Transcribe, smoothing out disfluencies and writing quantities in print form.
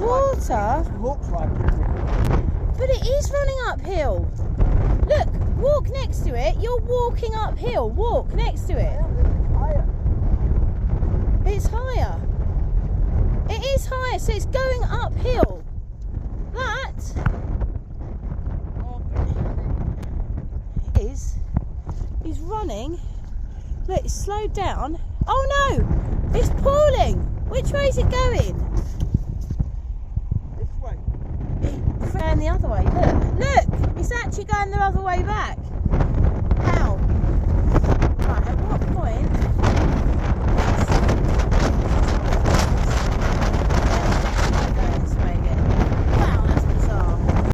water. It looks like it. But it is running uphill. Look, walk next to it. You're walking uphill. Walk next to it. It's higher. It is higher, so it's going uphill. That is running. Look, it's slowed down. Oh no! It's pulling. Which way is it going? This way. It's going the other way. Look, look! It's actually going the other way back.